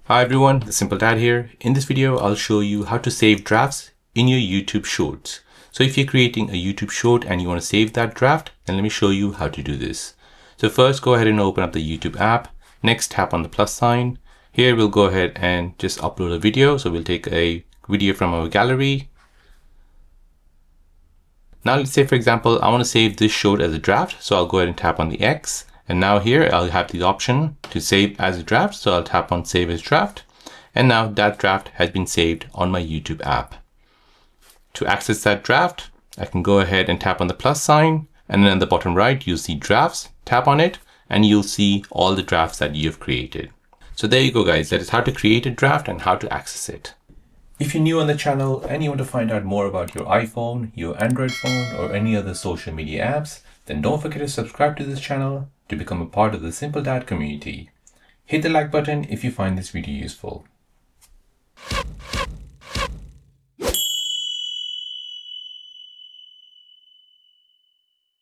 Hi everyone, the Simple Dad here. In this video, I'll show you how to save drafts in your YouTube Shorts. So if you're creating a YouTube Short and you want to save that draft, then let me show you how to do this. So first, go ahead and open up the YouTube app. Next, tap on the plus sign. Here, we'll go ahead and just upload a video. So we'll take a video from our gallery. Now let's say, for example, I want to save this short as a draft. So I'll go ahead and tap on the X. And now here I'll have the option to save as a draft. So I'll tap on save as draft. And now that draft has been saved on my YouTube app. To access that draft, I can go ahead and tap on the plus sign. And then at the bottom right, you'll see drafts. Tap on it and you'll see all the drafts that you've created. So there you go, guys. That is how to create a draft and how to access it. If you're new on the channel and you want to find out more about your iPhone, your Android phone, or any other social media apps, then don't forget to subscribe to this channel to become a part of the Simple Dad community. Hit the like button if you find this video useful.